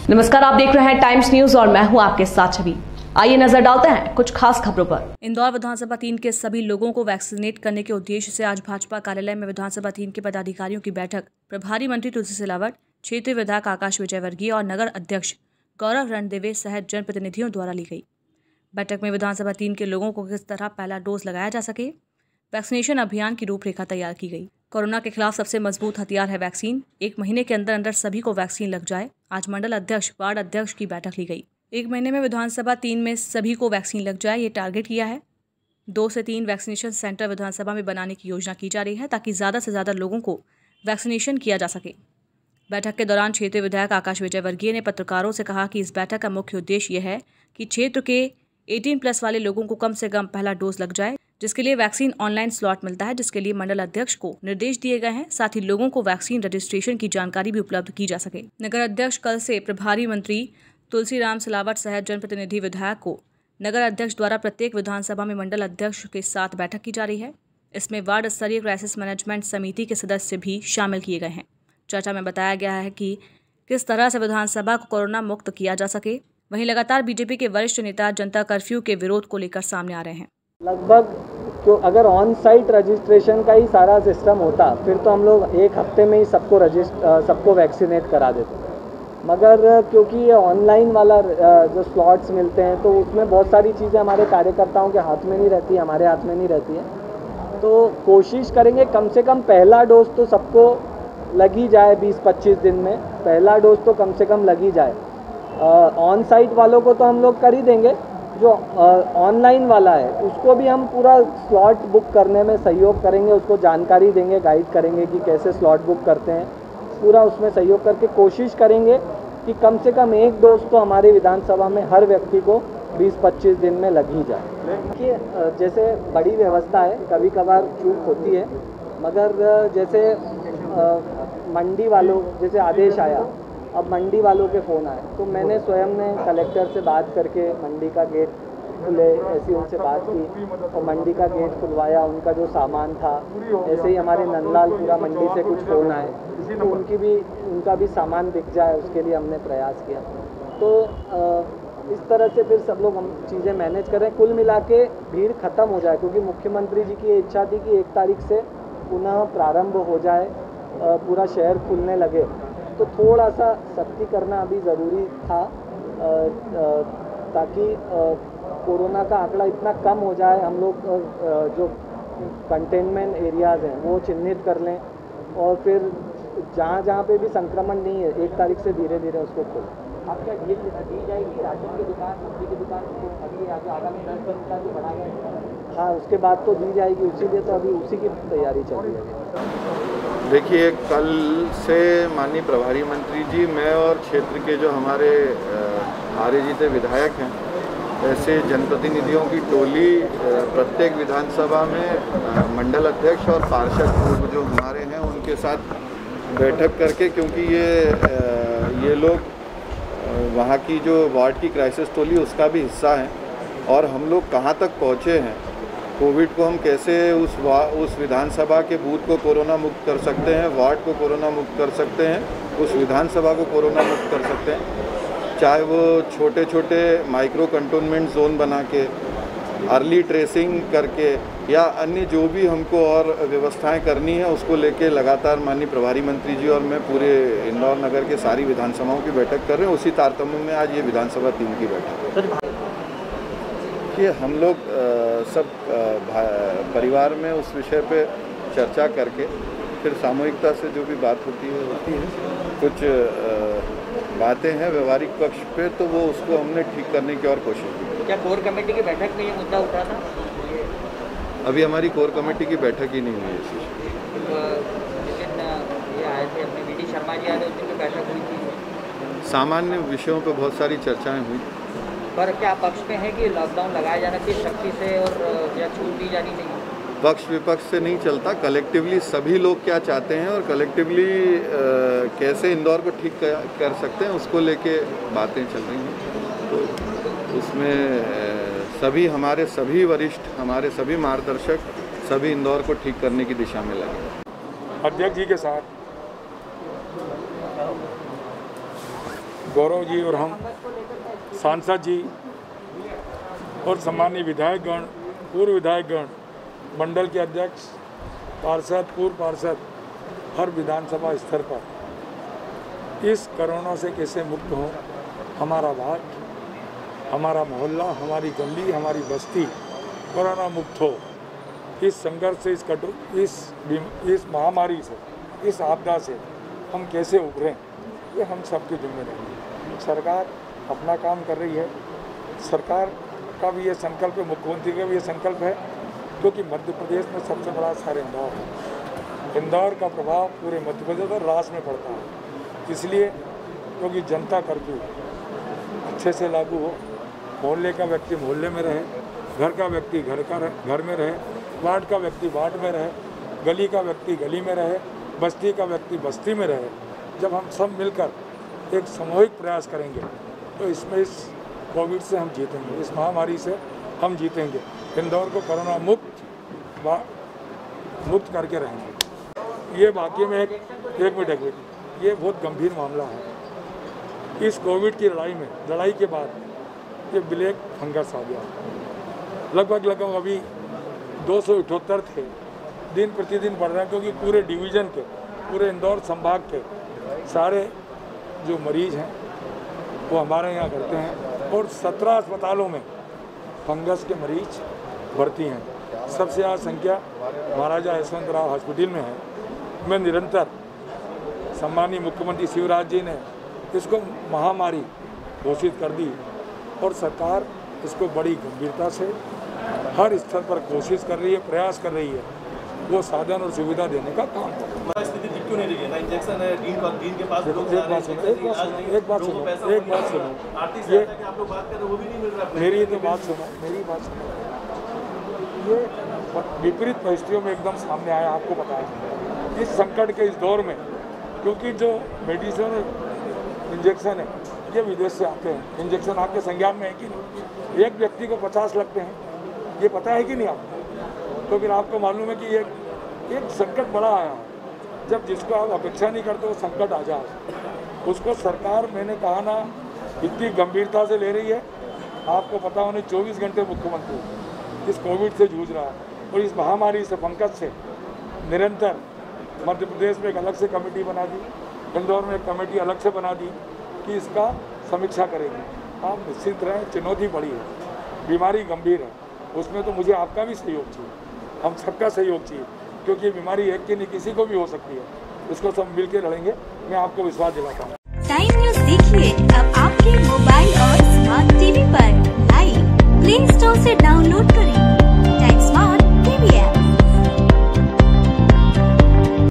नमस्कार, आप देख रहे हैं टाइम्स न्यूज और मैं हूं आपके साथ छवि। आइए नजर डालते हैं कुछ खास खबरों पर। इंदौर विधानसभा 3 के सभी लोगों को वैक्सीनेट करने के उद्देश्य से आज भाजपा कार्यालय में विधानसभा 3 के पदाधिकारियों की बैठक प्रभारी मंत्री तुलसी सिलावट, क्षेत्रीय विधायक आकाश विजयवर्गीय और नगर अध्यक्ष गौरव रणदेवे सहित जनप्रतिनिधियों द्वारा ली गई। बैठक में विधानसभा 3 के लोगों को किस तरह पहला डोज लगाया जा सके, वैक्सीनेशन अभियान की रूपरेखा तैयार की गई। कोरोना के खिलाफ सबसे मजबूत हथियार है वैक्सीन। 1 महीने के अंदर अंदर सभी को वैक्सीन लग जाए। आज मंडल अध्यक्ष, वार्ड अध्यक्ष की बैठक ली गई। 1 महीने में विधानसभा 3 में सभी को वैक्सीन लग जाए, ये टारगेट किया है। 2 से 3 वैक्सीनेशन सेंटर विधानसभा में बनाने की योजना की जा रही है ताकि ज़्यादा से ज़्यादा लोगों को वैक्सीनेशन किया जा सके। बैठक के दौरान क्षेत्रीय विधायक आकाश विजयवर्गीय ने पत्रकारों से कहा कि इस बैठक का मुख्य उद्देश्य यह है कि क्षेत्र के 18+ वाले लोगों को कम से कम पहला डोज लग जाए, जिसके लिए वैक्सीन ऑनलाइन स्लॉट मिलता है, जिसके लिए मंडल अध्यक्ष को निर्देश दिए गए हैं। साथ ही लोगों को वैक्सीन रजिस्ट्रेशन की जानकारी भी उपलब्ध की जा सके। नगर अध्यक्ष कल से प्रभारी मंत्री तुलसीराम सिलावट सहित जनप्रतिनिधि विधायक को नगर अध्यक्ष द्वारा प्रत्येक विधानसभा में मंडल अध्यक्ष के साथ बैठक की जा रही है। इसमें वार्ड स्तरीय क्राइसिस मैनेजमेंट समिति के सदस्य भी शामिल किए गए हैं। चर्चा में बताया गया है कि किस तरह से विधानसभा को कोरोना मुक्त किया जा सके। वहीं लगातार बीजेपी के वरिष्ठ नेता जनता कर्फ्यू के विरोध को लेकर सामने आ रहे हैं। लगभग क्यों अगर ऑन साइट रजिस्ट्रेशन का ही सारा सिस्टम होता फिर तो हम लोग 1 हफ्ते में ही सबको वैक्सीनेट करा देते, मगर क्योंकि ये ऑनलाइन वाला जो स्लॉट्स मिलते हैं तो उसमें बहुत सारी चीज़ें हमारे कार्यकर्ताओं के हाथ में नहीं रहती, हमारे हाथ में नहीं रहती है। तो कोशिश करेंगे कम से कम पहला डोज तो सबको लग ही जाए। 20-25 दिन में पहला डोज तो कम से कम लग ही जाए। ऑन साइट वालों को तो हम लोग कर ही देंगे। जो ऑनलाइन वाला है उसको भी हम पूरा स्लॉट बुक करने में सहयोग करेंगे, उसको जानकारी देंगे, गाइड करेंगे कि कैसे स्लॉट बुक करते हैं। पूरा उसमें सहयोग करके कोशिश करेंगे कि कम से कम 1 डोज तो हमारे विधानसभा में हर व्यक्ति को 20-25 दिन में लग ही जाए। देखिए, जैसे बड़ी व्यवस्था है, कभी कभार चूक होती है, मगर जैसे मंडी वालों जैसे आदेश आया, अब मंडी वालों के फ़ोन आए तो मैंने स्वयं ने कलेक्टर से बात करके मंडी का गेट खुले, ऐसी उनसे बात की और मंडी का गेट खुलवाया। उनका जो सामान था, ऐसे ही हमारे नंदलालपुरा मंडी से कुछ फ़ोन आए तो उनका भी सामान बिक जाए, उसके लिए हमने प्रयास किया। तो इस तरह से फिर सब लोग हम चीज़ें मैनेज कर रहे हैं। कुल मिला के भीड़ ख़त्म हो जाए, क्योंकि मुख्यमंत्री जी की इच्छा थी कि 1 तारीख से पुनः प्रारंभ हो जाए, पूरा शहर खुलने लगे। तो थोड़ा सा सख्ती करना अभी ज़रूरी था ताकि कोरोना का आंकड़ा इतना कम हो जाए, हम लोग जो कंटेनमेंट एरियाज़ हैं वो चिन्हित कर लें और फिर जहाँ पे भी संक्रमण नहीं है 1 तारीख से धीरे धीरे उसको खोलें। आप क्या दी जाएगी राशन की दुकान, सब्जी की दुकान अभी आगामी 10 दिन का जो बढ़ा गया? हाँ, उसके बाद तो दी जाएगी, इसीलिए तो अभी उसी की तैयारी चल रही है। देखिए, कल से माननीय प्रभारी मंत्री जी, मैं और क्षेत्र के जो हमारे हारे जीते विधायक हैं, ऐसे जनप्रतिनिधियों की टोली प्रत्येक विधानसभा में मंडल अध्यक्ष और पार्षद जो हमारे हैं उनके साथ बैठक करके, क्योंकि ये लोग वहाँ की जो वार्ड की क्राइसिस टोली उसका भी हिस्सा है और हम लोग कहाँ तक पहुँचे हैं, कोविड को हम कैसे उस विधानसभा के बूथ को कोरोना मुक्त कर सकते हैं, वार्ड को कोरोना मुक्त कर सकते हैं, उस विधानसभा को कोरोना मुक्त कर सकते हैं, चाहे वो छोटे छोटे माइक्रो कंटेनमेंट जोन बना के, अर्ली ट्रेसिंग करके या अन्य जो भी हमको और व्यवस्थाएं करनी है उसको लेके लगातार माननीय प्रभारी मंत्री जी और मैं पूरे इंदौर नगर के सारी विधानसभाओं की बैठक कर रहे हैं। उसी तारतम्य में आज ये विधानसभा 3 की बैठक कि हम लोग सब परिवार में उस विषय पे चर्चा करके फिर सामूहिकता से जो भी बात होती है। कुछ बातें हैं व्यवहारिक पक्ष पे, तो वो उसको हमने ठीक करने की और कोशिश की। क्या कोर कमेटी की बैठक में ये मुद्दा उठा था? अभी हमारी कोर कमेटी की बैठक ही नहीं हुई है। लेकिन ये आए थे अपने वीडी शर्मा जी आए थे, उस दिन की बैठक हुई थी। सामान्य विषयों पे बहुत सारी चर्चाएं हुई। पर क्या पक्ष में है कि लॉकडाउन लगाया जाना चाहिए सख्ती से और या छूट दी जानी चाहिए? पक्ष विपक्ष से नहीं चलता, कलेक्टिवली सभी लोग क्या चाहते हैं और कलेक्टिवली कैसे इंदौर को ठीक कर सकते हैं उसको लेके बातें चल रही हैं। तो उसमें हमारे सभी वरिष्ठ, हमारे सभी मार्गदर्शक, सभी इंदौर को ठीक करने की दिशा में लगे। अध्यक्ष जी के साथ गौरव जी और हम सांसद जी और सम्मानीय विधायकगण, पूर्व विधायकगण, मंडल के अध्यक्ष, पार्षद, पूर्व पार्षद, हर विधानसभा स्तर पर इस कोरोना से कैसे मुक्त हो, हमारा वार्ड, हमारा मोहल्ला, हमारी गली, हमारी बस्ती कोरोना मुक्त हो। इस संघर्ष से, इस महामारी से, इस आपदा से हम कैसे उभरें, ये हम सबकी जिम्मेदारी है। सरकार अपना काम कर रही है। सरकार का भी ये संकल्प है, मुख्यमंत्री का भी ये संकल्प है, क्योंकि मध्य प्रदेश में सबसे बड़ा शहर इंदौर है। इंदौर का प्रभाव पूरे मध्य प्रदेश और राष्ट्र में पड़ता है। इसलिए क्योंकि जनता कर्फ्यू अच्छे से लागू हो, मोहल्ले का व्यक्ति मोहल्ले में रहे, घर का व्यक्ति घर में रहे, वार्ड का व्यक्ति वार्ड में रहे, गली का व्यक्ति गली में रहे, बस्ती का व्यक्ति बस्ती में रहे। जब हम सब मिलकर एक सामूहिक प्रयास करेंगे तो इसमें इस कोविड से हम जीतेंगे, इस महामारी से हम जीतेंगे। इंदौर को कोरोना मुक्त करके रहेंगे। ये वाकई में एक मिनट, ये बहुत गंभीर मामला है। इस कोविड की लड़ाई के बाद ये ब्लैक फंगस आ गया। लगभग अभी 278 थे, दिन प्रतिदिन बढ़ रहे हैं, क्योंकि पूरे डिवीज़न के, पूरे इंदौर संभाग के सारे जो मरीज हैं वो हमारे यहाँ करते हैं और 17 अस्पतालों में फंगस के मरीज भर्ती हैं। सबसे ज़्यादा संख्या महाराजा यशवंतराव हॉस्पिटल में है। मैं निरंतर सम्मानीय मुख्यमंत्री शिवराज जी ने इसको महामारी घोषित कर दी और सरकार इसको बड़ी गंभीरता से हर स्तर पर कोशिश कर रही है, प्रयास कर रही है, वो साधन और सुविधा देने का काम कर रही है। स्थिति ठीक क्यों नहीं रही है? ना इंजेक्शन है, डीन के पास लोग एक बात सुनो, ये आप लोग बात कर रहे हो वो भी नहीं मिल रहा। मेरी बात सुनो। ये विपरीत परिस्थितियों में एकदम सामने आया, आपको पता है। इस संकट के इस दौर में, क्योंकि जो मेडिसिन इंजेक्शन है ये विदेश से आते हैं। इंजेक्शन आपके संज्ञान में है कि नहीं? एक व्यक्ति को 50 लगते हैं, ये पता है कि नहीं आपको? तो फिर आपको मालूम है कि एक संकट बड़ा आया है। जब जिसको आप अपेक्षा नहीं करते वो संकट आ जाए, उसको सरकार, मैंने कहा ना, इतनी गंभीरता से ले रही है। आपको पता होने 24 घंटे मुख्यमंत्री इस कोविड से जूझ रहा है और इस महामारी से, पंकज से निरंतर। मध्य प्रदेश में एक अलग से कमेटी बना दी, इंदौर में एक कमेटी अलग से बना दी कि इसका समीक्षा करेंगे। आप निश्चिंत रहें, चुनौती बड़ी है, बीमारी गंभीर है, उसमें तो मुझे आपका भी सहयोग चाहिए, हम सबका सहयोग चाहिए, क्योंकि ये बीमारी एक की नहीं किसी को भी हो सकती है। इसको सब मिलकर लड़ेंगे, मैं आपको विश्वास दिलाता हूँ। टाइम न्यूज़ देखिए